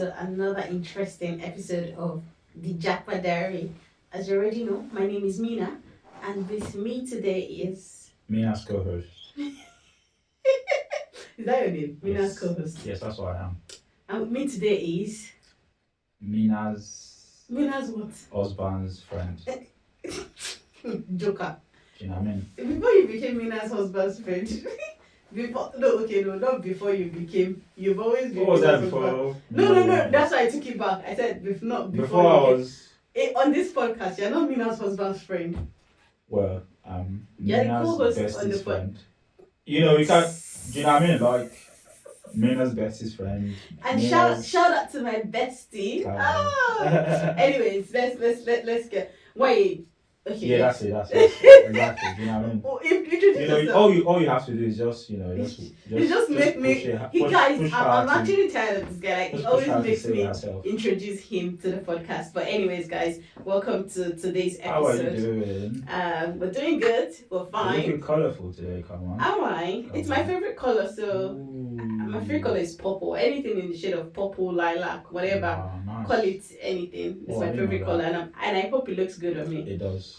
to another interesting episode of the Japa Diary. As you already know, my name is Menah, and with me today is... Menah's co-host. Is that your name? Menah's Yes. co-host. Yes, that's what I am. And with me today is... Menah's what? husband's friend. Joker. Do you know what I mean? Before you became Menah's husband's friend... not before you became... You've always been... What was that Menah's before? husband. No, that's why I took it back. I said not before I you was... on this podcast, you're not Menah's husband's friend. Well, You're the Menah's co-host on the bestest friend. You know, you can't... Do you know what I mean? Like, Menah's bestest friend. And Menah's... shout out to my bestie. Anyways, let's get... Wait. Okay. Yeah, that's it. Exactly. Do you know what I mean? Introduce yourself. all you have to do is just make me. I'm actually tired of this guy. Like, he always makes me introduce him to the podcast. But anyways, guys, welcome to today's episode. How are you doing? We're doing good. We're fine. You're looking colourful today. Come on. Am I? It's my favorite color. So my favorite color is purple. Anything in the shade of purple, lilac, whatever. Nice. Call it anything. It's my favorite color, and I hope it looks good on me. It does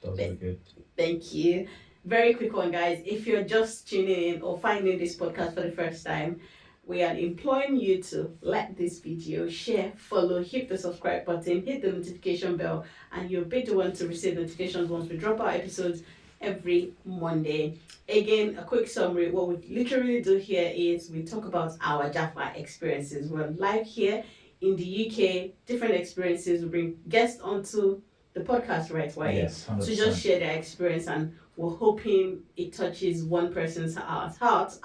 look good. Thank you. Very quick one, guys. If you're just tuning in or finding this podcast for the first time, we are imploring you to like this video, share, follow, hit the subscribe button, hit the notification bell, and you'll be the one to receive notifications once we drop our episodes every Monday. Again, a quick summary. What we literally do here is we talk about our Jaffa experiences. We're live here in the UK, different experiences. We bring guests onto the podcast, right? Why? Yes, 100%. To just share their experience, and we're hoping it touches one person's heart out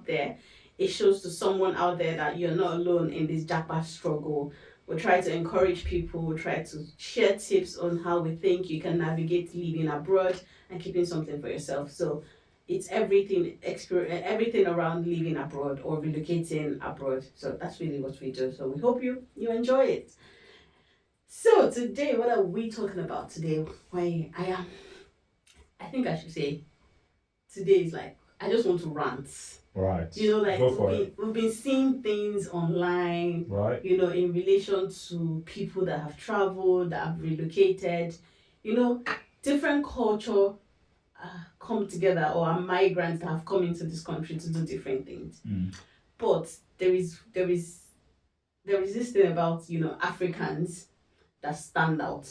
there. It shows to someone out there that you're not alone in this Japa struggle. We try to encourage people. We try to share tips on how we think you can navigate living abroad and keeping something for yourself. So it's everything around living abroad or relocating abroad. So that's really what we do. So we hope you enjoy it. So today, what are we talking about today? I think I should say today is like, I just want to rant. Right. You know, like Go for it. we've been seeing things online, right? You know, in relation to people that have traveled, that have relocated, you know, different culture come together, or are migrants that have come into this country to do different things. But there is this thing about, you know, Africans that stand out.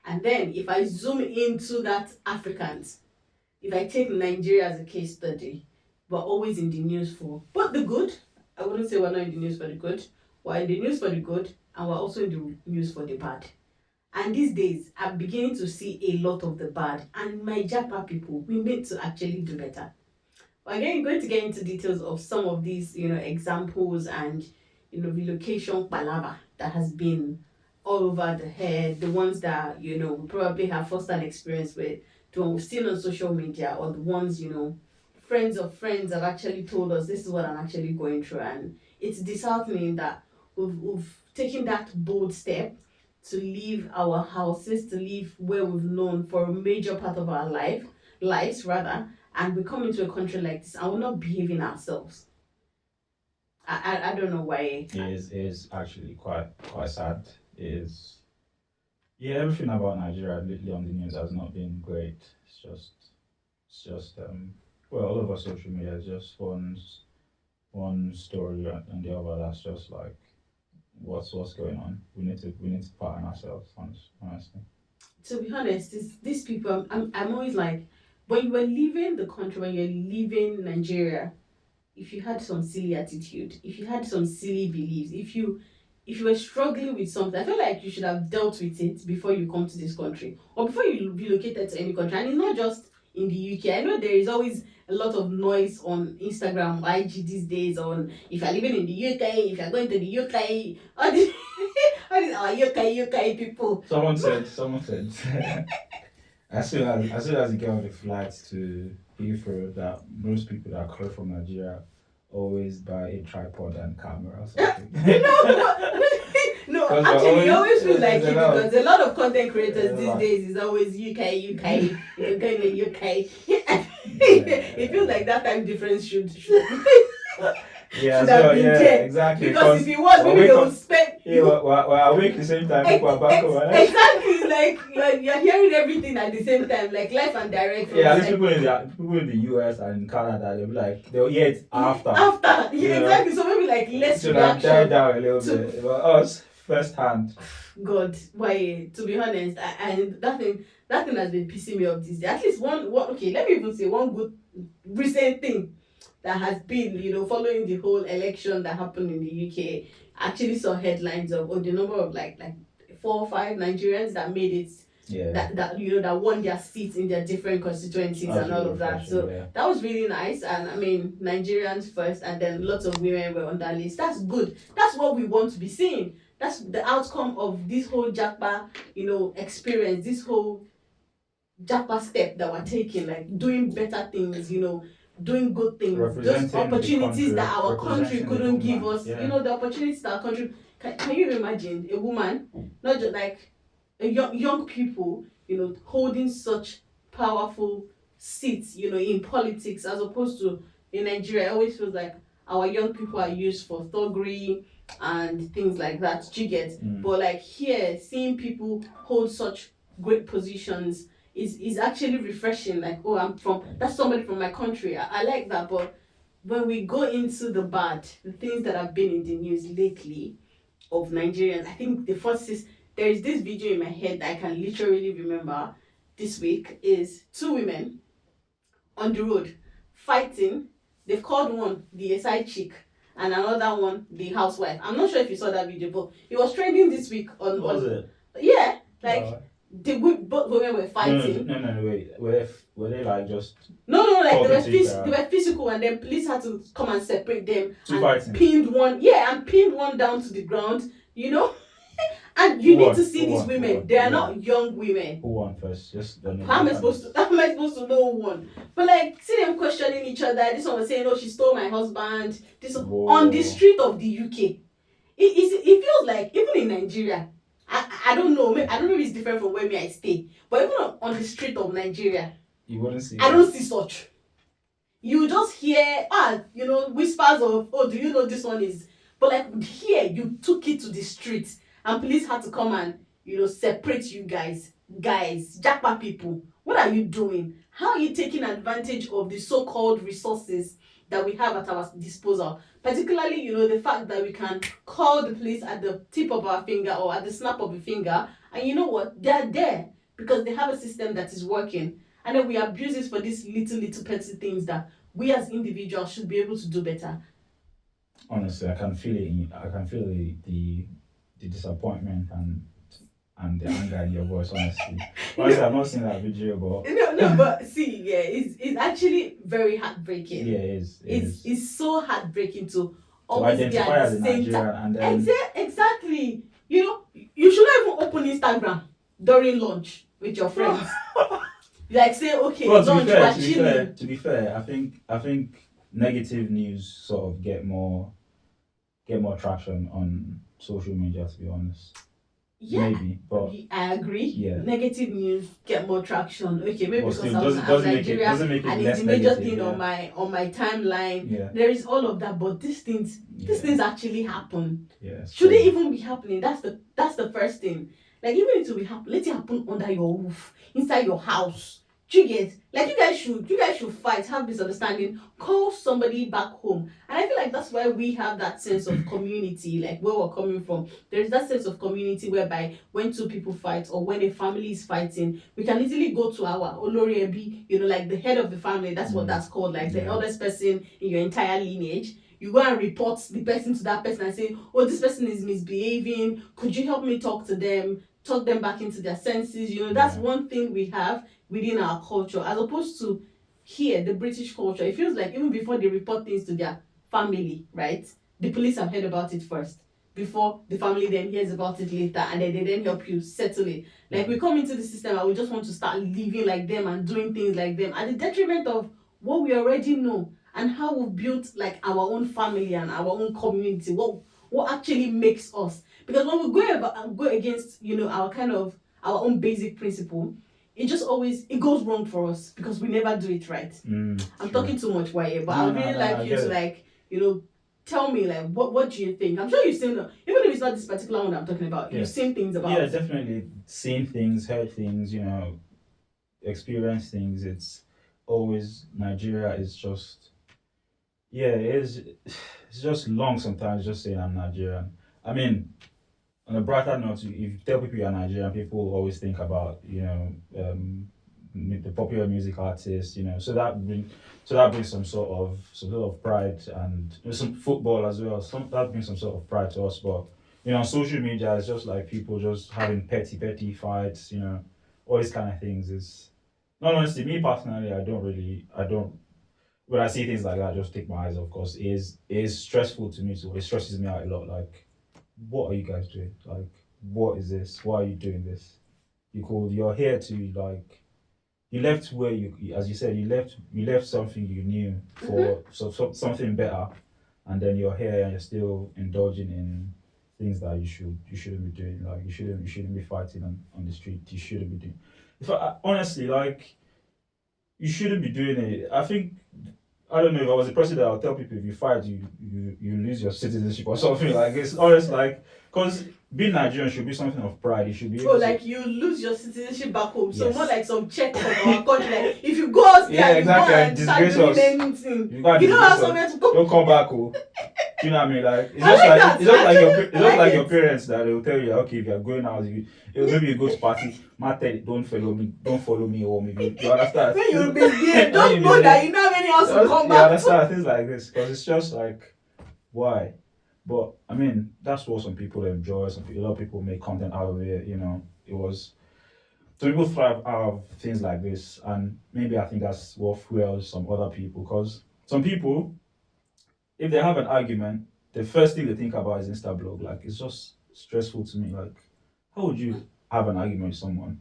And then if I zoom into that Africans, if I take Nigeria as a case study, we're always in the news for but the good. I wouldn't say we're not in the news for the good. We're in the news for the good, and we're also in the news for the bad. And these days, I'm beginning to see a lot of the bad. And my Japa people, we need to actually do better. We're going to get into details of some of these, you know, examples and, you know, relocation palava that has been all over the head, the ones that, you know, we probably have first-hand experience with, the ones we've seen on social media, or the ones, you know, friends of friends have actually told us, this is what I'm actually going through. And it's disheartening that we've taken that bold step to leave our houses, to leave where we've known for a major part of our lives, and we come into a country like this and we're not behaving ourselves. I don't know why. It is actually quite sad. Everything about Nigeria lately on the news has not been great. It's just all over social media. It's just one story and the other. That's just like what's going on. We need to pattern ourselves, honestly. To be honest, these people. I'm always like, when you were leaving the country, when you're leaving Nigeria, if you had some silly attitude, if you had some silly beliefs, if you were struggling with something, I feel like you should have dealt with it before you come to this country, or before you relocated to any country. And it's not just in the UK. I know there is always a lot of noise on Instagram, IG these days, on if you're living in the UK, if you're going to the UK, all these UK people. Someone said, as soon as you get on the flight to Heathrow, that most people that come from Nigeria always buy a tripod and camera or something. No, actually, it always feels like it, because a lot of content creators these days is always UK. You're going to UK. It feels like that time difference should Yeah, should so have been yeah, there. exactly. Because if it was, we're maybe they awake would spend yeah, we're awake at the same time. People are back home. Right? exactly, like you're hearing everything at the same time, like live and direct from Yeah, at the least people in the US and Canada, they'll be like they'll hear it after. after, You yeah, know, exactly. So maybe like less should have died reaction down a little to bit. But us, first hand. God. Why? To be honest, and that thing has been pissing me off this day. At least one. Okay, let me even say one good recent thing that has been, following the whole election that happened in the UK. I actually saw headlines of the number of like 4 or 5 Nigerians that made it, Yeah, that won their seats in their different constituencies that was and all really of that. refreshing. So Yeah, that was really nice. And I mean, Nigerians first, and then lots of women were on that list. That's good. That's what we want to be seeing. That's the outcome of this whole Japa, experience. This whole Japa step that we're taking, like doing better things, doing good things, those representing the opportunities country, that our country representing the couldn't give homeland. us, Yeah, the opportunities that our country. Can you imagine a woman, not just like a young people, holding such powerful seats, in politics, as opposed to in Nigeria? It always feels like our young people are used for thuggery and things like that. Do you get? But like here, seeing people hold such great positions is actually refreshing. Like, oh, that's somebody from my country. I like that. But when we go into the bad, the things that have been in the news lately of Nigerians, I think the first is there is this video in my head that I can literally remember this week is 2 women on the road fighting. They've called one the side chick and another one the housewife. I'm not sure if you saw that video, but it was trending this week on. what was it? Yeah, like Uh, both women were fighting. no, wait. Were they like just No, like talking they were physical, and then police had to come and separate them two and fighting? pinned one down to the ground, And you Who need won? to see Who these won? Who women. won? They are Who won? not young women. Who won first? Just the name. How am I supposed to know one? But like, see them questioning each other. This one was saying, "Oh, she stole my husband." This one, on the street of the UK. It feels like even in Nigeria. I don't know. I don't know if it's different from where I stay. But even on the street of Nigeria, You wouldn't see. I don't see such. You just hear whispers of, "Oh, do you know this one is?" But like here, you took it to the street, and police had to come and separate you guys, Japa people. What are you doing? How are you taking advantage of the so-called resources that we have at our disposal? Particularly, the fact that we can call the police at the tip of our finger or at the snap of a finger, and you know what? They are there because they have a system that is working. And then we abuse it for these little petty things that we as individuals should be able to do better. Honestly, I can feel it. I can feel the disappointment and the anger in your voice. Honestly, I've not seen that video, but no, but see, yeah, it's actually very heartbreaking. Yeah, it is. It's so heartbreaking to always be identify at as the a same Nigerian time. and then Exactly. You should not even open Instagram during lunch with your friends. Like say, okay, well, lunch, we're chilling. to be fair, I think negative news sort of get more traction on social media. To be honest, Yeah, maybe, but I agree. Yeah. Negative news get more traction. Okay, maybe but because still, I'm Nigeria doesn't make it and it's less the major negative. thing Yeah. on my timeline. Yeah. There is all of that, but these things actually happen. Yeah. Should they even be happening? That's the first thing. Like, even if it will happen, let it happen under your roof, inside your house. Do you get? Like, you guys should fight, have this understanding, call somebody back home. And I feel like that's why we have that sense of community, like where we're coming from. There's that sense of community whereby when two people fight or when a family is fighting, we can easily go to our Olori Ebi, like the head of the family. That's what that's called, like the eldest person in your entire lineage. You go and report the person to that person and say, "Oh, this person is misbehaving. Could you help me talk to them? Talk them back into their senses." That's one thing we have within our culture, as opposed to here, the British culture. It feels like even before they report things to their family, right? The police have heard about it first, before the family then hears about it later, and then they then help you settle it. Like, we come into the system and we just want to start living like them and doing things like them at the detriment of what we already know and how we've built like our own family and our own community. What actually makes us? Because when we go against our kind of our own basic principle, it just always goes wrong for us because we never do it right. I'm talking too much, Waye, but I would really like you to tell me, like, what do you think? I'm sure you've seen, even if it's not this particular one I'm talking about, Yes. you've seen things about. Yeah, definitely seen things, heard things, experienced things. It's always Nigeria is just it is. It's just long sometimes just saying I'm Nigerian. I mean, on a brighter note, if you tell people you're Nigerian, people always think about the popular music artists, so that brings some sort of pride, and some football as well. That brings some sort of pride to us. But on social media, it's just like people just having petty fights, all these kind of things. Is not honestly me personally. I don't. When I see things like that, I just take my eyes off. Because it is stressful to me. So it stresses me out a lot. Like, what are you guys doing? Like, what is this? Why are you doing this? You're here to, like, you left where as you said, you left something you knew for something better, and then you're here and you're still indulging in things that you shouldn't be doing. Like, you shouldn't be fighting on the street. You shouldn't be doing. Honestly, like, you shouldn't be doing it. I don't know, if I was the president, I'll tell people, if you fight, you lose your citizenship or something like this. Honest, like, because being Nigerian should be something of pride. You should be able to, like, you lose your citizenship back home. So Yes. more like some check of our country. Like, if you go out there, Yeah, and exactly, you go and and start disgrace doing us. anything, you can't you don't have disgrace us. somewhere to go. Don't come back, oh. Do you know what I mean? Like, it's I just like like that. it's just like Actually, I like your it. parents that they'll tell you, okay, if you're going out, maybe you go to party, Mate, don't follow me home. You understand? When you misbehave, When just you know that misbehave, you know many else will come You back to. understand things like this? Because it's just like, why? But I mean, that's what some people enjoy. A lot of people make content out of it. It was so people thrive out of things like this, and maybe I think that's what fuels some other people. Because some people, if they have an argument, the first thing they think about is Insta blog. Like, it's just stressful to me. Like, how would you have an argument with someone,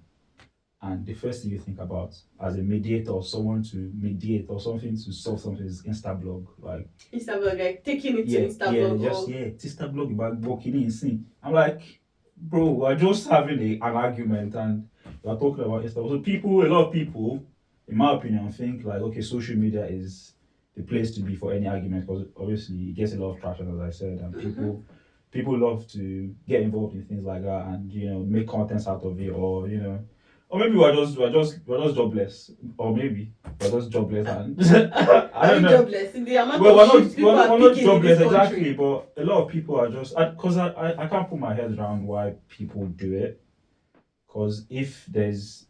and the first thing you think about as a mediator or someone to mediate or something to solve something is Insta blog? Like, Instablog, like taking it to yeah, Instablog. it's Insta blog about walking in scene. I'm like, bro, we're just having an argument, and we're talking about Insta. So a lot of people, in my opinion, think like, okay, social media is the place to be for any argument, because obviously it gets a lot of traction, as I said, and people love to get involved in things like that, and make contents out of it, or maybe we're just jobless, or maybe we're just jobless, and I don't know. Jobless in the amount Well, of we're shifts people not are we're not picking in jobless this country. exactly, but a lot of people are just, because I can't put my head around why people do it. Because if there's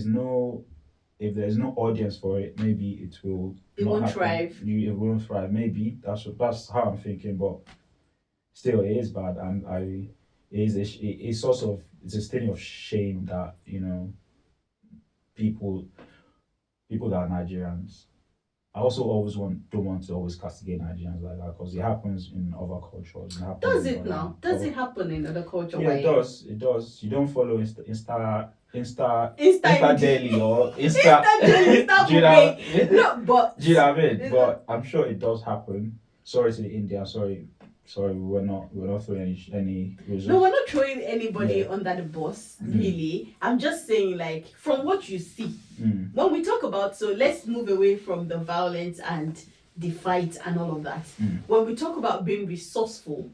no audience for it, maybe It not won't happen. thrive. It won't thrive. Maybe that's how I'm thinking, but still, it is bad, and it's a thing of shame that people that are Nigerians. I also don't want to always castigate Nigerians like that, because it happens in other cultures. Does it now? Does it happen in other culture? Yeah, it does. It does. You don't follow Insta Insta Daily or Insta Do you know? No, but Do you know what I mean? But I'm sure it does happen. Sorry to the India. Sorry. We're not throwing any. No, we're not throwing anybody Yeah. under the bus, really. I'm just saying, like, from what you see, Mm. when we talk about, so let's move away from the violence and the fight and all of that. When we talk about being resourceful,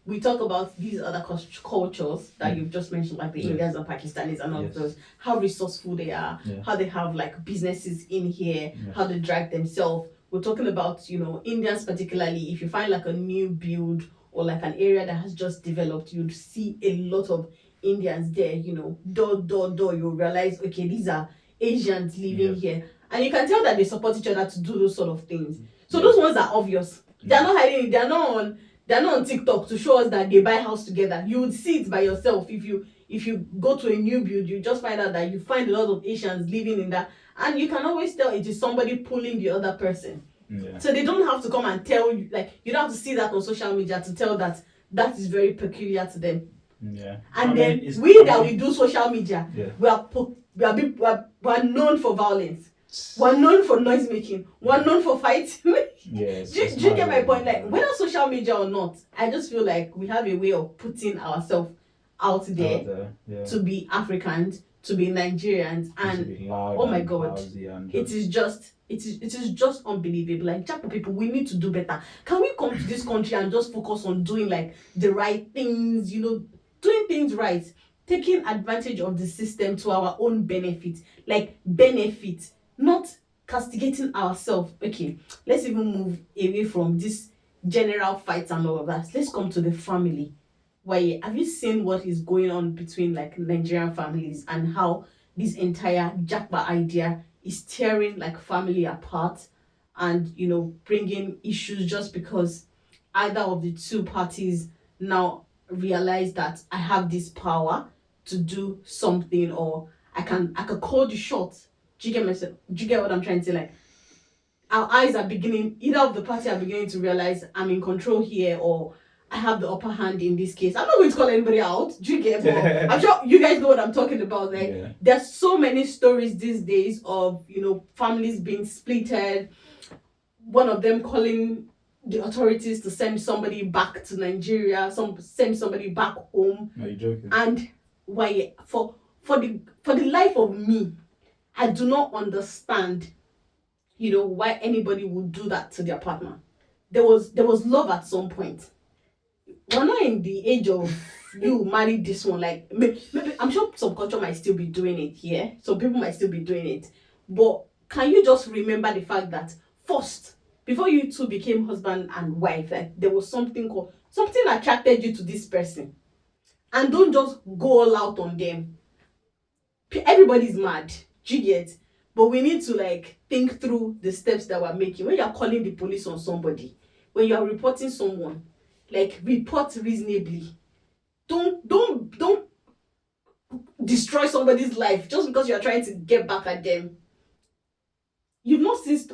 we talk about these other cultures that you've just mentioned, like the Indians and Pakistanis and all of those, how resourceful they are, how they have like businesses in here, how they drag themselves. We're talking about, Indians particularly. If you find like a new build or like an area that has just developed, you'd see a lot of Indians there, door, you'll realize, okay, these are Asians living here. And you can tell that they support each other to do those sort of things. So those ones are obvious. They're not hiding it. They're not on TikTok to show us that they buy house together. You would see it by yourself. If you go to a new build, you just find out that you find a lot of Asians living in that. And you can always tell it is somebody pulling the other person. Yeah. So they don't have to come and tell you, like, you don't have to see that on social media to tell that is very peculiar to them. Yeah. And we do social media, Yeah. we are known for violence. We're known for noise making. We're known for fighting. Yes. do you get my point? Like, whether social media or not, I just feel like we have a way of putting ourselves out there Yeah. to be Africans, to be Nigerians, Used to and be loud oh my and God, lousy and it is just unbelievable. Like, Japa people, we need to do better. Can we come to this country and just focus on doing like the right things, doing things right, taking advantage of the system to our own benefit, like benefit, not castigating ourselves. Okay, let's even move away from this general fights and all of that. Let's come to the family. Why, have you seen what is going on between like Nigerian families, and how this entire Japa idea is tearing like family apart, and bringing issues just because either of the two parties now realize that I have this power to do something, or I can call the shots. Do you get myself? Do you get what I'm trying to say? Like, our eyes are beginning, either of the party are beginning to realize I'm in control here, or I have the upper hand in this case. I'm not going to call anybody out. Do you get? But I'm sure you guys know what I'm talking about. Like, yeah. there's so many stories these days of families being splitted. One of them calling the authorities to send somebody back to Nigeria, send somebody back home. Are you joking? And why, for the life of me, I do not understand why anybody would do that to their partner. There was love at some point. We're not in the age of you marry this one. Like, maybe I'm sure some culture might still be doing it here. Some people might still be doing it. But can you just remember the fact that first, before you two became husband and wife, like, there was something attracted you to this person. And don't just go all out on them. Everybody's mad. Do you get? But we need to like think through the steps that we're making. When you're calling the police on somebody, when you're reporting someone, like, report reasonably. Don't destroy somebody's life just because you're trying to get back at them. You've not seen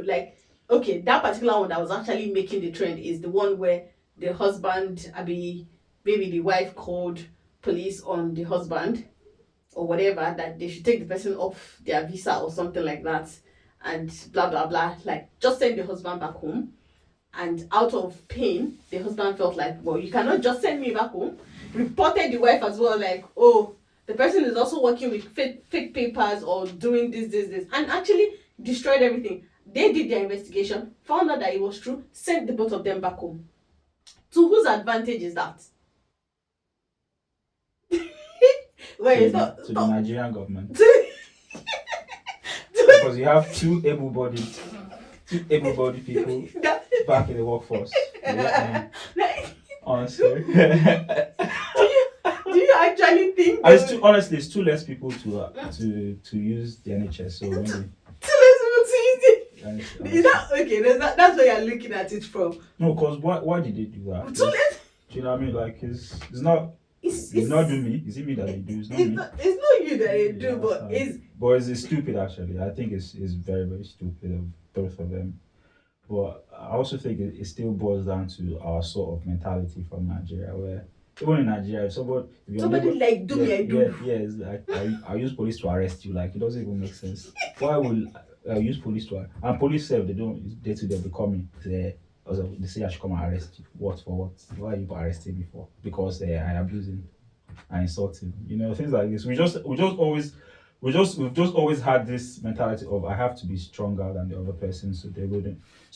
like, okay, that particular one that was actually making the trend is the one where the husband, maybe the wife called police on the husband or whatever, that they should take the person off their visa or something like that, and blah blah blah, like, just send the husband back home. And out of pain, the husband felt like, well, you cannot just send me back home. Reported the wife as well, like, oh, the person is also working with fake papers or doing this, and actually destroyed everything. They did their investigation, found out that it was true, sent the both of them back home. To whose advantage is that? Wait, it's not to the Nigerian government. Because Because you have two able-bodied people back in the workforce. Yeah, honestly. do you actually think And honestly, it's two less people to use the NHS. So maybe too less people to use it? Is that okay? That's where you're looking at it from. No, because why did they do that? Too less. Do you know what I mean? Like, it's not. It's not do me. Is it me that they do? It's not me. It's not you that they do, but it's stupid actually. I think it's very, very stupid of both of them. But I also think it still boils down to our sort of mentality from Nigeria, where even in Nigeria, if somebody like do me, I do. Yeah, it's like I use police to arrest you. Like, it doesn't even make sense. Why would I use police and police say they don't day to day becoming they say I should come and arrest you. What for what? Why are you arresting me for? Because I abusing, I insulting. Things like this. We've just always had this mentality of I have to be stronger than the other person, so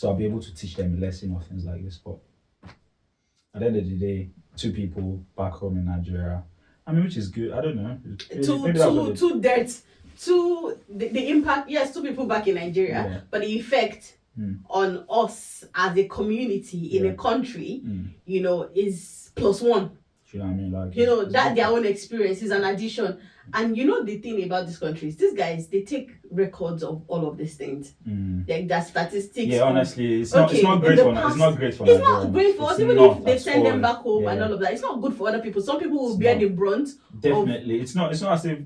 I'll be able to teach them a lesson or things like this. But at the end of the day, two people back home in Nigeria, which is good. I don't know. The impact. Yes, two people back in Nigeria, yeah. But the effect on us as a community in a country, is +1. You know what I mean? Like, that their own experience is an addition. And the thing about these countries, these guys, they take records of all of these things. Like their statistics. Yeah, honestly, it's not great for us. It's not great for It's not great for us, even if they send them back home and all of that. It's not good for other people. Some people will bear the brunt. Definitely. It's not as if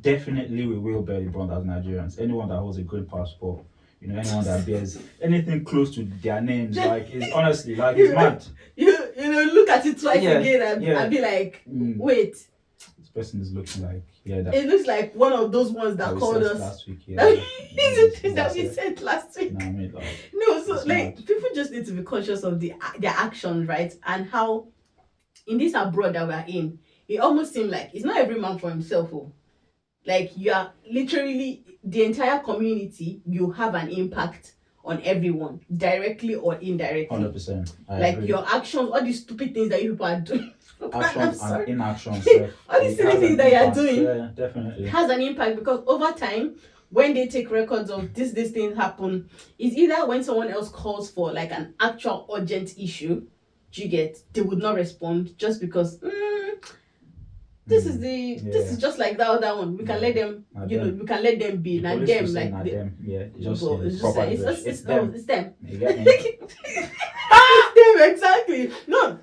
definitely we will bear the brunt as Nigerians. Anyone that holds a green passport, anyone that bears anything close to their names, like, it's honestly, like, it's mad. Look at it twice again and be like, wait. This person is looking like, it looks like one of those ones that called us last week. That we said last week. People just need to be conscious of their actions, right? And how in this abroad that we're in, it almost seemed like it's not every man for himself. Oh. Like you are literally the entire community, you have an impact on everyone, directly or indirectly. 100%. Like your actions, all these stupid things that you people are doing. I'm Actions sorry. and inactions. All these silly things that you are doing Yeah, definitely. has an impact because over time, when they take records of this thing happen, it's either when someone else calls for like an actual urgent issue, you get, they would not respond just because this is just like that other one. We can let them, we can let them be. The Not police them, will say like not them. Yeah, just well, it's just proper like, English. it's them. it's them. You get me? It's them, exactly. No.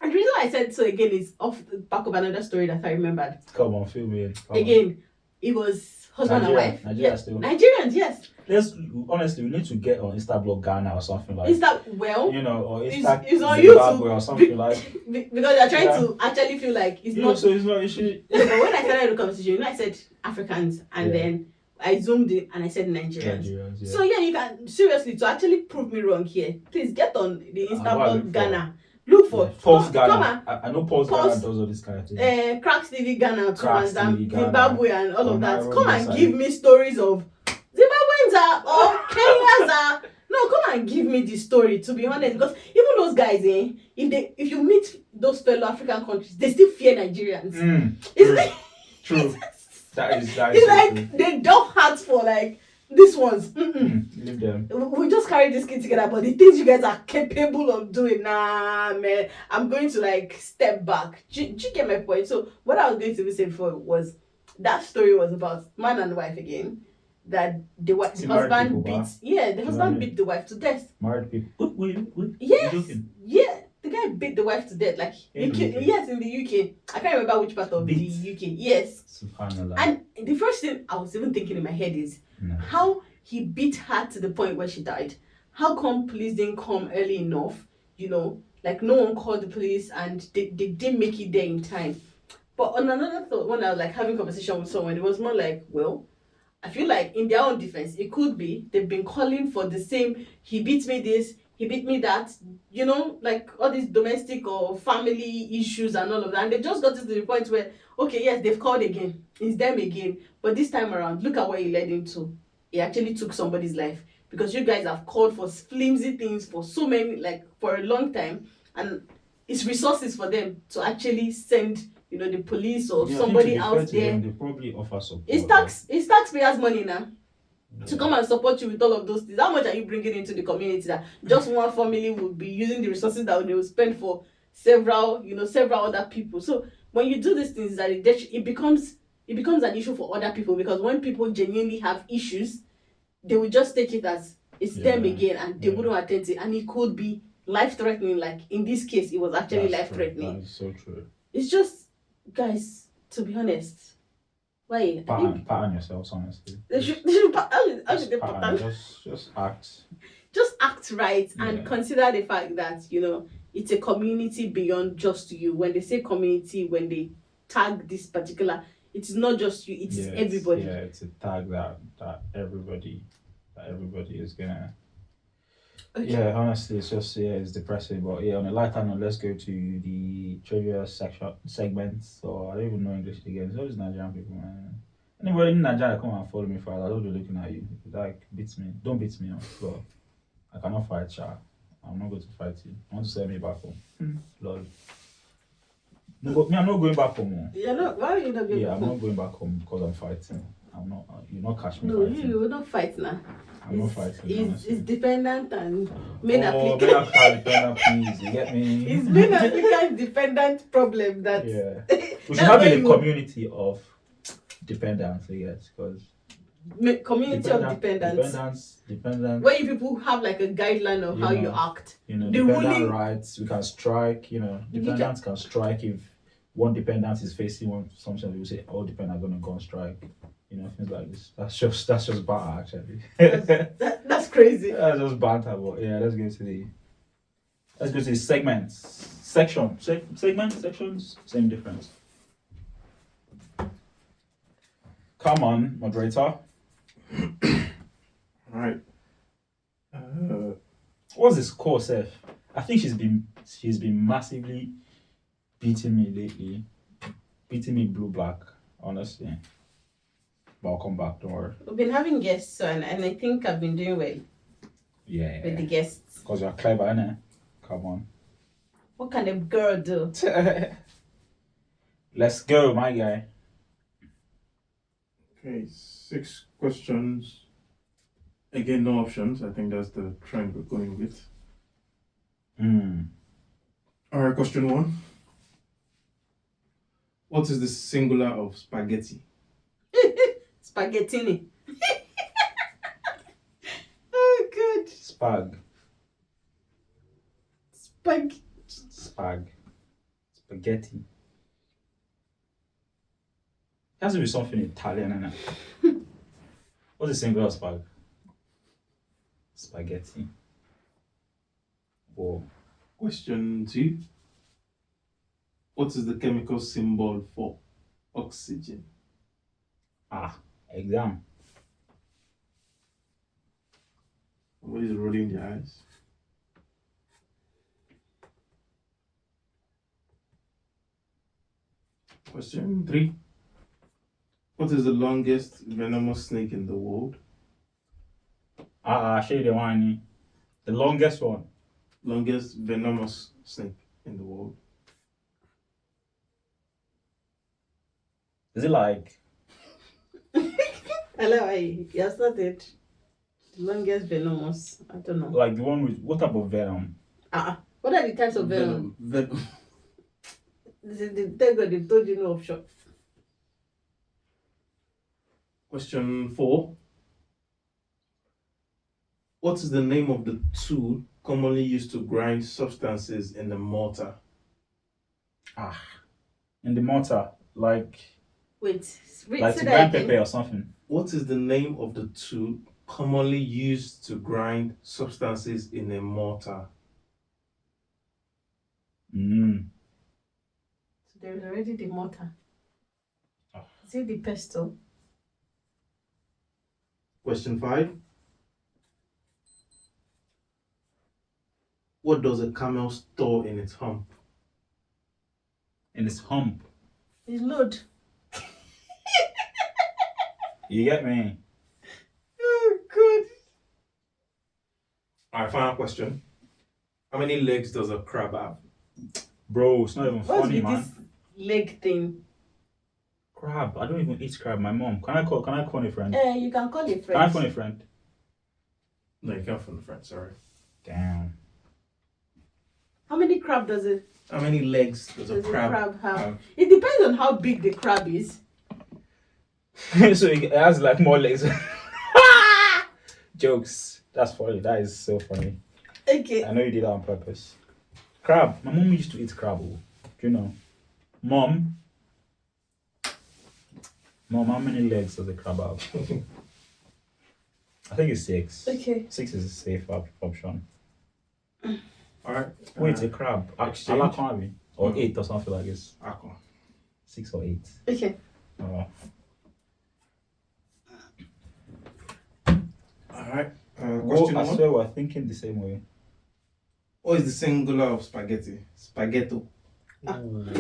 And the reason why I said so again is off the back of another story that I remembered. Come on, fill me in. Again, it was husband and wife. Nigeria still. Nigerians, yes. Honestly, we need to get on Instablog Ghana or something like. Is that well? You know, or it's on YouTube or something like. Because they're trying to actually feel like it's not. So it's not. You should. But when I started the conversation, I said Africans, and then I zoomed in and I said Nigerians. Yeah. So you can seriously to actually prove me wrong here. Please get on the Instablog Ghana. Look for Pulse Ghana. Come on. I know Pulse Ghana does all this kind of thing. Cracks TV Ghana, Cracks TV Ghana, Zimbabwe, and all of that. Come and side. give me stories of Zimbabweans or Kenyans are. No, come and give me the story. To be honest, because even those guys, if you meet those fellow African countries, they still fear Nigerians. True. That is it's like true. They doff hats for like these ones. Leave them. We just carry this kid together, but the things you guys are capable of doing, nah, man. I'm going to like step back. Do you get my point? So what I was going to say before was that story was about man and wife again. That the husband beat the wife to death. Married people. Yes. Yeah. The guy beat the wife to death. Like in the UK. I can't remember which part of the UK. Yes. Subhanallah. And the first thing I was even thinking in my head is how he beat her to the point where she died. How come police didn't come early enough? Like no one called the police and they didn't make it there in time. But on another thought, when I was like having conversation with someone, it was more like, well, I feel like in their own defense, it could be they've been calling for the same, he beat me this, he beat me that, like all these domestic or family issues and all of that. And they just got to the point where, okay, yes, they've called again. It's them again. But this time around, look at where he led into. He actually took somebody's life. Because you guys have called for flimsy things for so many, like for a long time. And it's resources for them to actually send the police or somebody out there. They probably offer support. It's taxpayers' money now to come and support you with all of those things. How much are you bringing into the community that just one family will be using the resources that they will spend for several other people? So when you do these things, that it becomes an issue for other people, because when people genuinely have issues, they will just take it as it's them again, and they wouldn't attend to it, and it could be life-threatening. Like in this case, it was actually life-threatening. That's so true. It's just, guys, to be honest, why? Pattern yourselves, honestly. They should pattern. Just act. Just act right and consider the fact that it's a community beyond just you. When they say community, when they tag this particular, it's not just you. It's everybody. It's a tag that everybody is gonna. Okay. Yeah, honestly, it's just it's depressing. But on a lighter note, let's go to the trivia segment. So I don't even know English again. It's always Nigerian people, man. Anybody in Nigeria come and follow me for that, I'll be looking at you. If you like, beats me. Don't beat me up, but I cannot fight, child. I'm not going to fight you. I want to send me back home. Lord. No, but me, I'm not going back home. Why are you not going back home? I'm not going back home because I'm fighting. I'm not. You're not catch me. No, fighting. you will not fight now. I'm not fighting. It's dependent and main applicant. Dependent, please. You get me? It's main applicant dependent problem that. Yeah. We should have a community of dependents, I guess, because. Community of dependents. Dependent. Where you people have like a guideline of how you act. The dependent rights. We can strike. Dependents can strike if one dependent is facing something. We will say all dependents are gonna go on strike. Things like this. That's just banter, actually. That's crazy. That's just banter, but let's go to the segments. Sections, same difference. Come on, moderator. Right. What's the score, Seth? I think she's been massively beating me lately. beating me blue black, honestly. But I'll come back, don't worry. We've been having guests, so, and I think I've been doing well Yeah. with the guests. Because you're clever, innit? Come on. What can a girl do? Let's go, my guy. Okay, 6 questions. Again, no options. I think that's the trend we're going with. Alright, question 1. What is the singular of spaghetti? Spaghettini. Oh, good. Spag. Spaghetti. It has to be something Italian, innit? What's the singular of spag? Spaghetti. Whoa. Question 2. What is the chemical symbol for oxygen? Exam. Somebody's rolling their eyes. Question 3. What is the longest venomous snake in the world? Show you the one. The longest one. Longest venomous snake in the world. Is it like Hello, you started. The longest venomous. I don't know. the one with what type of venom? What are the types of venom? Venom. They told you no option. Question 4. What is the name of the tool commonly used to grind substances in the mortar? In the mortar, like Wait, to say grind that pepper again. or something. What is the name of the tool commonly used to grind substances in a mortar? So there's already the mortar. Is it the pestle? Question 5. What does a camel store in its hump? In its hump. It's load. You get me? Oh, good. Alright, final question. How many legs does a crab have? Bro, it's not even What's funny, with man. this leg thing? Crab. I don't even eat crab. My mom. Can I phone a friend? You can call a friend. Can I phone a friend? No, you can't phone a friend, sorry. Damn. How many crab does it? How many legs does a crab have? It depends on how big the crab is. So it has like more legs. Jokes. That's funny. That is so funny. Okay. I know you did that on purpose. Crab. My mom used to eat crab. Do you know? Mom, how many legs does a crab have? I think it's 6. Okay. 6 is a safe option. Alright. Wait, a crab. Exchange. Alakwami. Or 8 or something like this. Aqua. 6 or 8. Okay. Alright. I Question 1. swear we're thinking the same way. What is the singular of spaghetti? Spaghetto. Problem.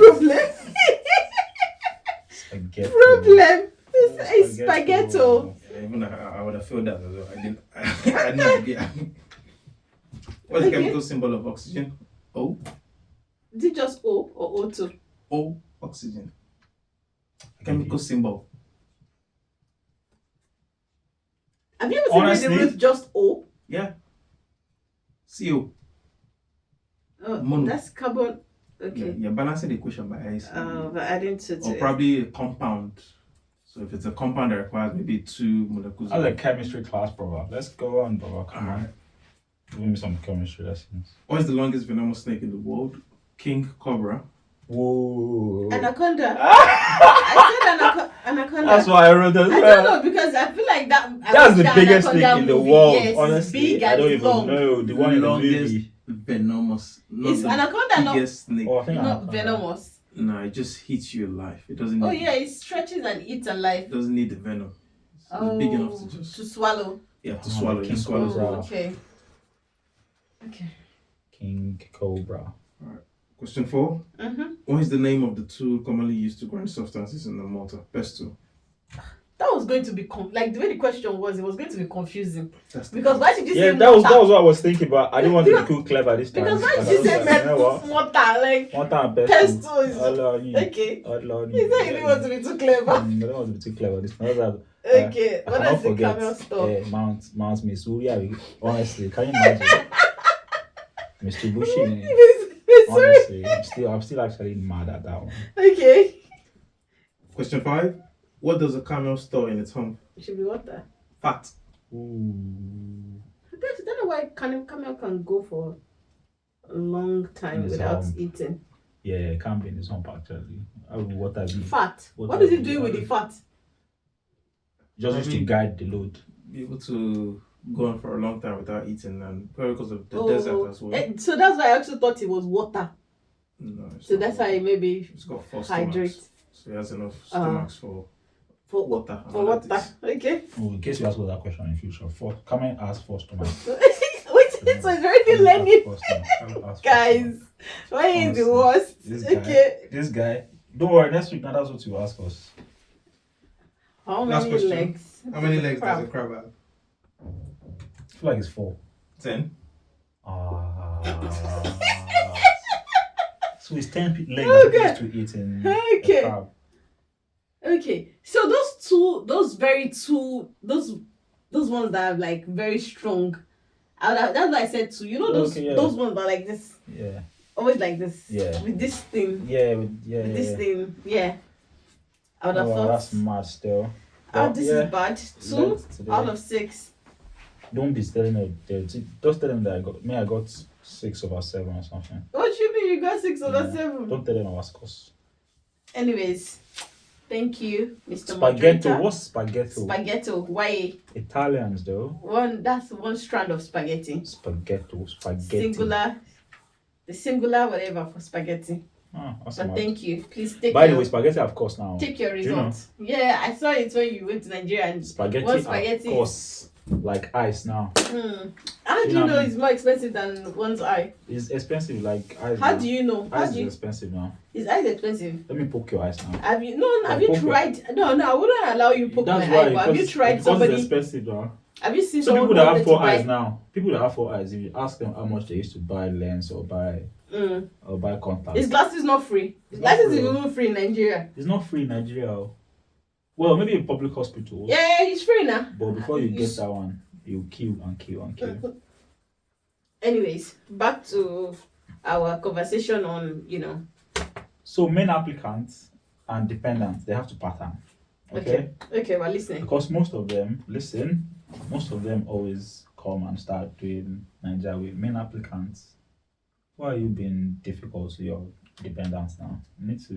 Spaghetti. Problem. It's spaghetto. Yeah, even I would have felt that as well. I had no idea. What's the chemical symbol of oxygen? O. Is it just O or O2? O. Oxygen. Chemical symbol. Have you ever seen Honestly? the root just O? Yeah. CO. Oh, Mono. that's carbon. Yeah, Okay. you're balancing the equation by ice. But I didn't to Or it. probably a compound. So if it's a compound that requires maybe 2 molecules. That's a chemistry class, brother. Let's go on, brother. Come on. Give me some chemistry lessons. What is the longest venomous snake in the world? King cobra. Whoa. Anaconda. I said anaconda. That's why I wrote that. I don't know because I feel like that. That's the biggest thing in the world. Yes, honestly, big I and don't even long. know the one in the Longest movie. venomous. Not Is the anaconda not biggest snake. Oh, I think not Anaconda. venomous? No, it just hits you alive. It doesn't. Oh need, yeah, it stretches and eats alive. It doesn't need the venom. It's big enough to just. to swallow. You have to Oh, swallow. King You swallow. Cobra. Okay. Okay. King Cobra. Alright. Question 4. What is the name of the tool commonly used to grind substances in the mortar? Best tool. That was going to be like the way the question was, it was going to be confusing. That's the Because why did you say that was mortar? what I was thinking about. I didn't want to be too clever this time. Because why Like, did you say you know what? mortar? Like Mortar and pestle. pestle is okay. You You said you didn't want to be too clever. I don't want to be too clever this time. Okay, I what cannot is the forget camel store? Mount Missouri. Honestly, can you imagine? Mr. Bushi. Sorry. Honestly, I'm still actually mad at that one. Okay. Question 5. What does a camel store in its hump? It should be water. Fat. Ooh. I don't know why camel can go for a long time In its without hump. eating. Yeah, it can't be in his hump actually. How would water be? Fat. Water What is it be- doing with the fat? Just used to guide the load. Be able to go on for a long time without eating, and probably because of the desert as well. So that's why I actually thought it was water. No, it's So not that's water. why maybe It's got 4 hydrate. stomachs. So it has enough stomachs for for water. and for all water. that Okay. Oh, in case you ask us that question in future, come and ask first to my. Wait, it's already learning. Guys, why is the Honestly, worst? This guy, Okay. this guy. Don't worry, next week now that's what you ask us. How Last many question. legs? How many legs does a Crab. crab have? I feel like it's 4. 10. So it's 10 legs Okay. that used to eat in Okay. a crab. Okay. So those ones that are like very strong. That's why I said two. You know those Okay, yeah. those ones that are like this, Yeah. always like this. Yeah. With this thing. Yeah, With yeah. this thing. Yeah. I would have thought. That's mad still. This Yeah. is bad. 2 Legs today. out of 6. Don't be telling me. Just tell them that I got 6/7 or something. What you mean you got 6 over Yeah. 7? Don't tell them our scores. Anyways, thank you, Mr. Spaghetti. Moderator. What's spaghetti? Spaghetti. Why? Italians though. That's one strand of spaghetti. Spaghetti. Singular. The singular whatever for spaghetti. That's But mad. thank you. Please take By the your, way, spaghetti of course now. take your Do you know? results. Yeah, I saw it when you went to Nigeria and Spaghetti, What spaghetti of course, like ice now. How do You you know know what I mean? it's more expensive than one's eye? It's expensive like ice. How now. do you know? How Ice do is you expensive now. is ice expensive? Let me poke your eyes now. Have you have Poke you it. tried no, I wouldn't allow you poke That's my why. eye, but have you tried because somebody it's expensive now. have you seen So someone people that who have wanted to 4 eyes buy now, people that have 4 eyes, if you ask them how much they used to buy lens or buy contacts, his glasses not free. His It's not glasses is free. even free in Nigeria. it's not free in Nigeria. Well, maybe in public hospitals. Yeah, he's free now. But before you You get s- that one, you kill and kill and kill. Anyways, back to our conversation on, So main applicants and dependents, they have to pattern. Okay? Okay, we're listening. Because most of them always come and start doing Nigeria with main applicants. Why are you being difficult to your dependents now? You need to,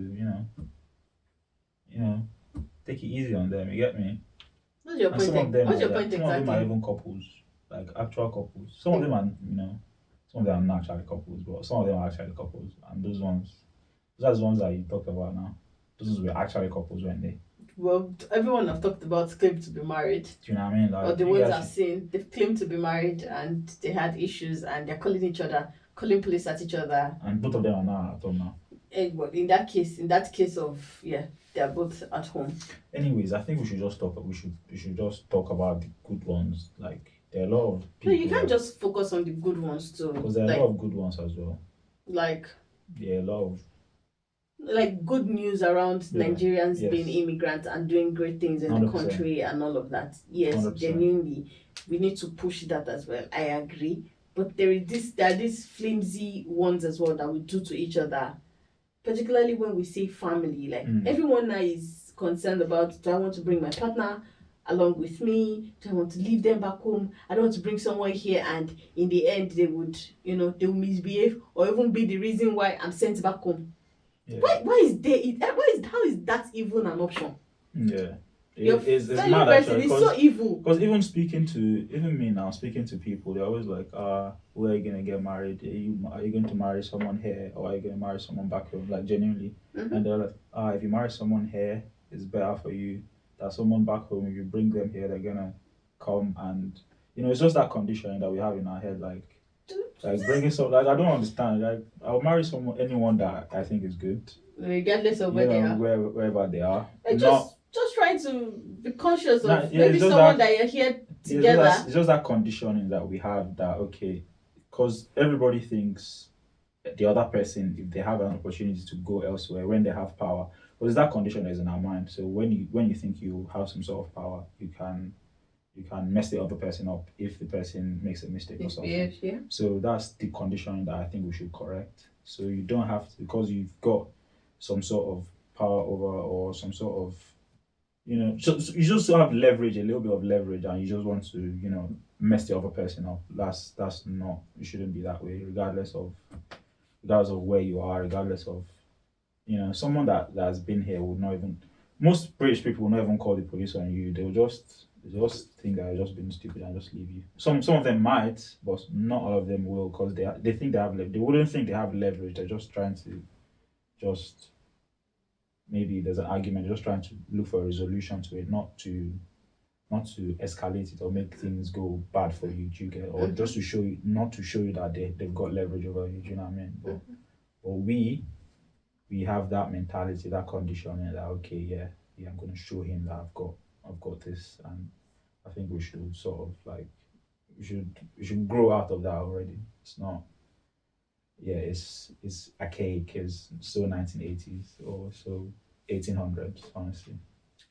take it easy on them, you get me? What's your And some of point? them What's your are, point some of them are exactly? even couples, like actual couples. Some of them are, some of them are not actually couples, but some of them are actually couples. And those are the ones that you talked about now. Those were actually couples, weren't they? Well, everyone I've talked about claimed to be married. Do you know what I mean? Like, Or the you ones guys I've seen, they've claimed to be married and they had issues and they're calling each other, calling police at each other. and both of them are now at home now. Well, in that case of they're both at home. Anyways, I think we should just talk. We should just talk about the good ones. Like there are a lot of No, people. you can't just focus on the good ones too. because there are a lot of good ones as well. Like Yeah, a lot of good news around Yeah, Nigerians yes. being immigrants and doing great things in 100%. the country and all of that. Yes, 100%. genuinely, we need to push that as well. I agree. But there are these flimsy ones as well that we do to each other, particularly when we say family. Like everyone now is concerned about, do I want to bring my partner along with me? Do I want to leave them back home? I don't want to bring someone here, and in the end they would misbehave or even be the reason why I'm sent back home. yeah. Why is how is that even an option? Yeah. It's Fellow mad person actually. is so evil. Because even me now, speaking to people, they're always like, where are you gonna get married? Are you going to marry someone here, or are you gonna marry someone back home? Like genuinely. And they're like, if you marry someone here, it's better for you. That someone back home, if you bring them here, they're gonna come and it's just that conditioning that we have in our head, like Like bringing some, like I don't understand. Like I'll marry anyone that I think is good, regardless of where they are. wherever they are. Like just trying to be conscious of yeah, maybe someone that you're here together. It's just that conditioning that we have that okay, because everybody thinks the other person, if they have an opportunity to go elsewhere when they have power, because that condition is in our mind. So when you think you have some sort of power, you can mess the other person up if the person makes a mistake or something. Yeah. So that's the conditioning that I think we should correct. So you don't have to, because you've got some sort of power over or some sort of so you just have leverage, a little bit of leverage, and you just want to mess the other person up. That's not, it shouldn't be that way, regardless of where you are, regardless of someone that's been here would not even, most British people will not even call the police on you. They'll just think that you're just being stupid and just leave you. Some of them might, but not all of them will, because they think they have they wouldn't think they have leverage. They're just trying to maybe there's an argument. They're just trying to look for a resolution to it, not to escalate it or make things go bad for you. Do you get, or just to show you, not to show you that they've got leverage over you. Do you know what I mean? But we have that mentality, that conditioning that okay, yeah, I'm going to show him that I've got this, and I think we should sort of like we should grow out of that already. It's not, yeah, it's archaic, it's so 1980s or so 1800s, honestly.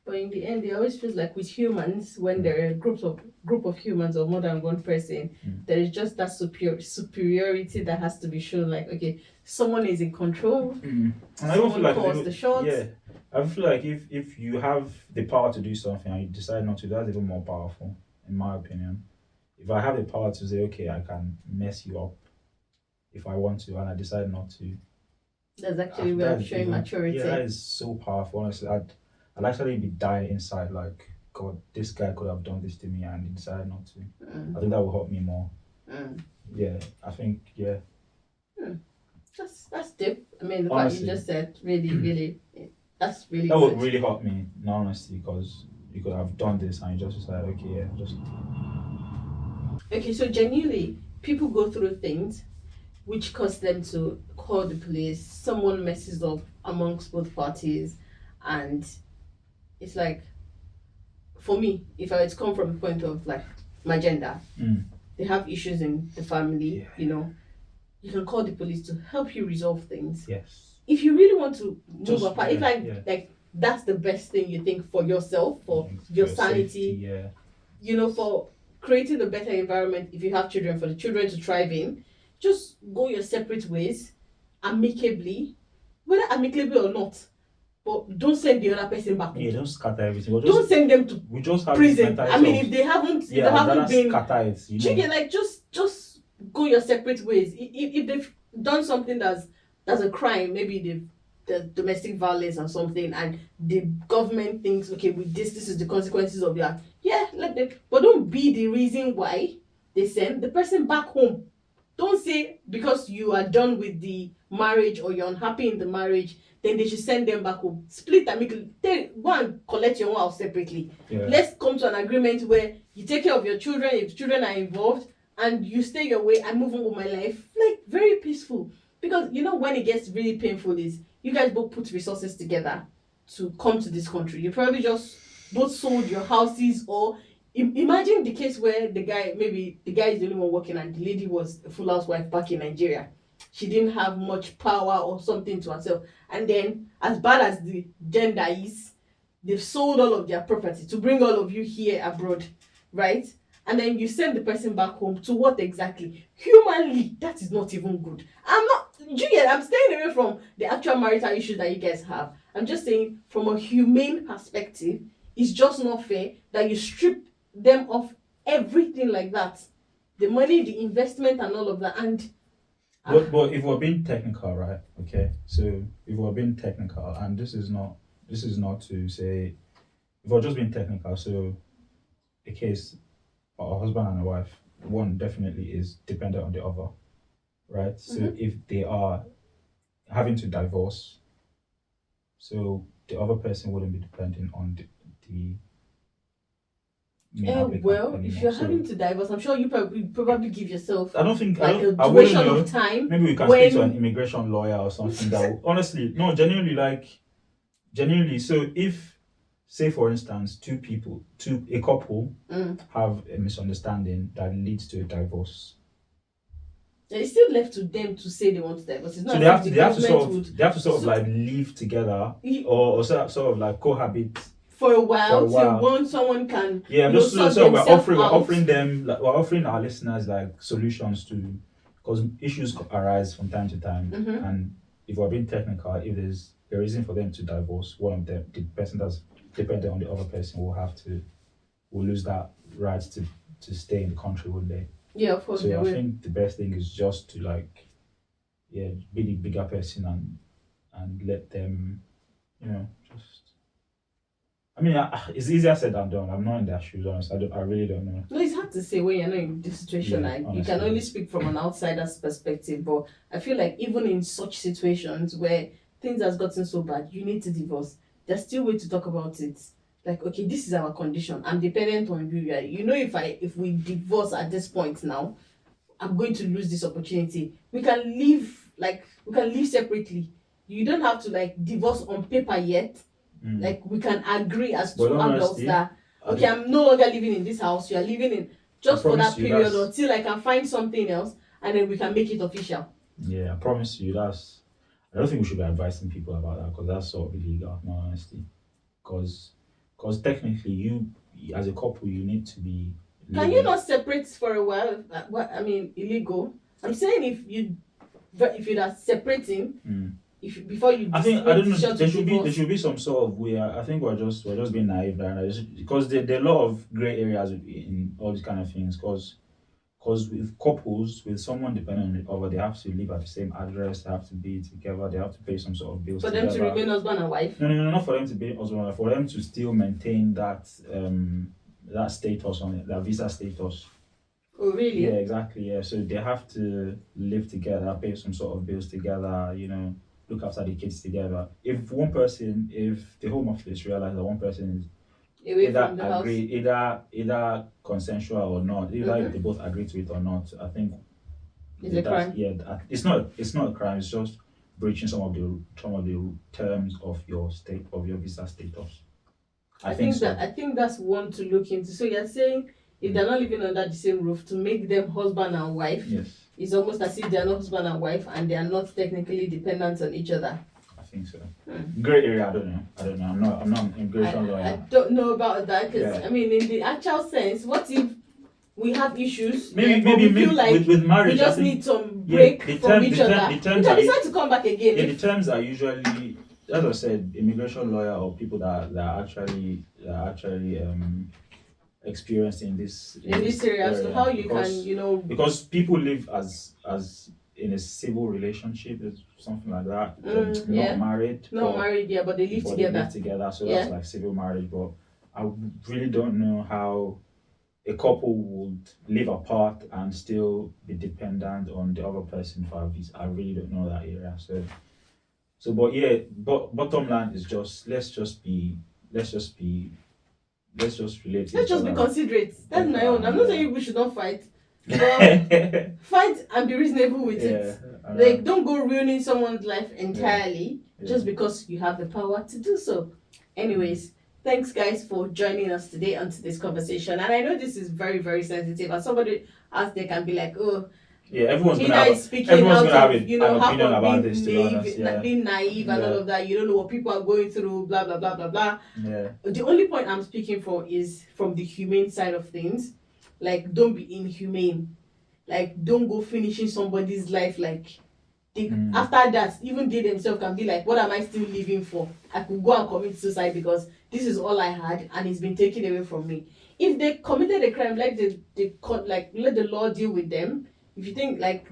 But in the end, it always feels like with humans, when there are group of humans or more than one person, there is just that superiority that has to be shown. Like, okay, someone is in control. And I don't feel like calls the shots. Yeah, I feel like if you have the power to do something and you decide not to, that's even more powerful, in my opinion. If I have the power to say, okay, I can mess you up if I want to, and I decide not to, that's actually way of showing maturity. Yeah, that is so powerful. Honestly, I'd actually be dying inside, like, God, this guy could have done this to me and he decided not to. I think that would hurt me more. Yeah, I think, yeah. That's deep. I mean, the fact you just said, really, that's really that good. Would really hurt me, honestly, because you could have done this and you just decided, okay, yeah, just. Okay, so genuinely, people go through things which cause them to call the police. Someone messes up amongst both parties, and it's like, for me, if I were to come from the point of like my gender, they have issues in the family, you can call the police to help you resolve things. Yes. If you really want to move apart, if like that's the best thing you think for yourself, for your sanity, safety, for creating a better environment. If you have children, for the children to thrive in, just go your separate ways, amicably, whether amicably or not. But don't send the other person back. Yeah, don't scatter everything. Don't send them to prison. I mean, if they haven't been scatter it, like just go your separate ways. If they've done something that's a crime, maybe the domestic violence or something, and the government thinks, okay, with this is the consequences of that. Yeah, let them. But don't be the reason why they send the person back home. Don't say because you are done with the marriage or you're unhappy in the marriage, then they should send them back home. Split amicably. Go and collect your own house separately. Yeah. Let's come to an agreement where you take care of your children if children are involved, and you stay your way and move on with my life. Like, very peaceful. Because when it gets really painful is you guys both put resources together to come to this country. You probably just both sold your houses, or imagine the case where the guy is the only one working and the lady was a full housewife back in Nigeria. She didn't have much power or something to herself. And then, as bad as the gender is, they've sold all of their property to bring all of you here abroad, right? And then you send the person back home to what exactly? Humanly, that is not even good. I'm staying away from the actual marital issues that you guys have. I'm just saying, from a humane perspective, it's just not fair that you strip them of everything like that. The money, the investment, and all of that. And but if we're being technical, right? Okay, so if we're being technical, and this is not to say, if we're just being technical, so a case, a husband and a wife, one definitely is dependent on the other, right? So if they are having to divorce, so the other person wouldn't be dependent on Well, if you're having to divorce, I'm sure you probably give yourself I don't think like I a wouldn't duration know. of time. Maybe we can speak to an immigration lawyer or something that will, honestly, no, genuinely. So if, say for instance, a couple have a misunderstanding that leads to a divorce. It's still left to them to say they want to divorce. It's not So they have to sort of like live together or sort of like cohabit for a while till once someone can so we're offering our listeners like solutions to, because issues arise from time to time, and if we're being technical, if there's a reason for them to divorce, one of them, the person that's dependent on the other person, will lose that right to stay in the country, wouldn't they? Yeah, of course. So I think the best thing is just to be the bigger person and let them, just. I mean, it's easier said than done. I'm not in their shoes, honestly. I really don't know. No, it's hard to say when you're not in this situation. You can only speak from an outsider's perspective. But I feel like even in such situations where things has gotten so bad, you need to divorce. There's still way to talk about it. Like, okay, this is our condition. I'm dependent on you. If we divorce at this point now, I'm going to lose this opportunity. We can live separately. You don't have to divorce on paper yet. Like, we can agree as two adults that okay, I'm no longer living in this house. You are living in just for that period until I can find something else, and then we can make it official. Yeah, I promise you I don't think we should be advising people about that, because that's sort of illegal, in all honesty. Because technically, you as a couple, you need to be. Can you not separate for a while? Illegal. I'm saying if you are separating, before you. I don't know. There should be some sort of way. I think we're just being naive there, because there are a lot of gray areas in all these kind of things. Because with couples, with someone dependent on the other, they have to live at the same address, they have to be together, they have to pay some sort of bills for together. them to remain husband and wife? No, not for them to be husband and wife, for them to still maintain that status on it, that visa status. Oh, really? Yeah, exactly, yeah. So they have to live together, pay some sort of bills together, look after the kids together. If the Home Office realize that one person is either consensual or not, either they both agree to it or not, I think it's a crime. Yeah, it's not a crime. It's just breaching some of the terms of your visa status. I think that's one to look into. So you're saying if they're not living under the same roof, to make them husband and wife, yes, it's almost as if they're not husband and wife and they are not technically dependent on each other. I think so. Gray area, I don't know. I'm not an immigration lawyer. I don't know about that, because in the actual sense, what if we have issues? Maybe feel like with marriage, we just need some break from each other. We can decide to come back again. Yeah, the terms are usually, as I said, immigration lawyer or people that are actually experienced in this area. So how you can because people live as in a civil relationship, something like that. Not married. Not married, yeah, but they live together. They live together, so that's like civil marriage. But I really don't know how a couple would live apart and still be dependent on the other person for a visa. I really don't know that area. But bottom line is let's just be considerate. That's my own. I'm not saying we should not fight. But fight and be reasonable with it. Don't go ruining someone's life entirely just because you have the power to do so. Anyways, thanks guys for joining us today on this conversation. And I know this is very, very sensitive. And somebody else they can be like, oh, everyone's gonna have an opinion about this. Being naive and all of that. You don't know what people are going through. Blah blah blah blah blah. Yeah. The only point I'm speaking for is from the humane side of things. Like, don't be inhumane. Like, don't go finishing somebody's life. Like, after that, even they themselves can be like, what am I still living for? I could go and commit suicide because this is all I had and it's been taken away from me. If they committed a crime, let the law deal with them. If you think let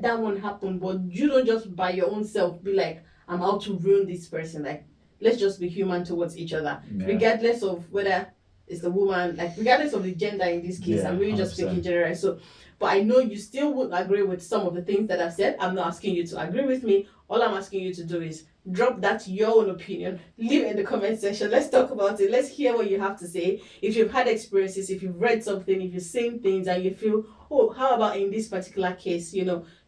that one happen, but you don't just by your own self be like, I'm out to ruin this person. Like, let's just be human towards each other, regardless of whether it's the woman, regardless of the gender in this case. I'm really just speaking general. So, but I know you still would agree with some of the things that I've said. I'm not asking you to agree with me. All I'm asking you to do is drop that your own opinion. Leave it in the comment section. Let's talk about it. Let's hear what you have to say. If you've had experiences, if you've read something, if you've seen things and you feel, oh, how about in this particular case,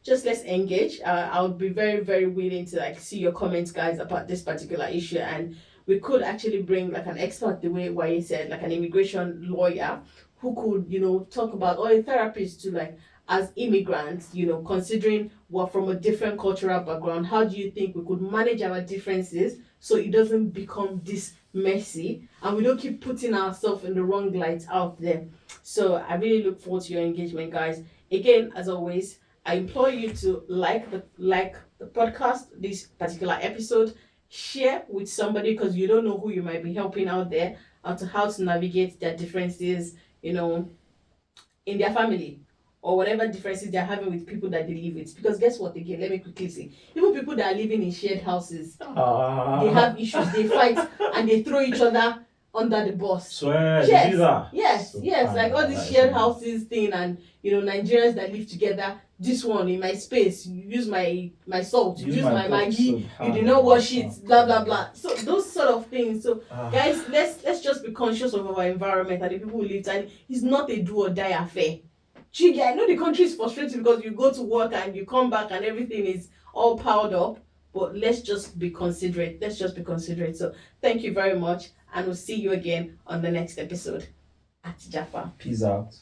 just let's engage. I would be very, very willing to like see your comments, guys, about this particular issue. And we could actually bring like an expert, the way Waye said, like an immigration lawyer who could, talk about, or a therapist to like, as immigrants, considering we're from a different cultural background, how do you think we could manage our differences so it doesn't become this messy and we don't keep putting ourselves in the wrong light out there? So I really look forward to your engagement, guys. Again, as always, I implore you to like the podcast, this particular episode, share with somebody because you don't know who you might be helping out there, and to how to navigate their differences, in their family, or whatever differences they're having with people that they live with. Because guess what, again, let me quickly say, even people that are living in shared houses, they have issues, they fight, and they throw each other under the bus. Swear, Yes. you do that? Yes, So yes, fine, like all these that is shared nice. houses thing, and Nigerians that live together. This one in my space, you use my salt, you use my Maggi, you do not wash it, blah blah blah. So those sort of things. So guys, let's just be conscious of our environment and the people who live. And it's not a do or die affair. Chigi, I know the country is frustrating because you go to work and you come back and everything is all piled up. But let's just be considerate. Let's just be considerate. So thank you very much, and we'll see you again on the next episode at Jaffa. Peace out.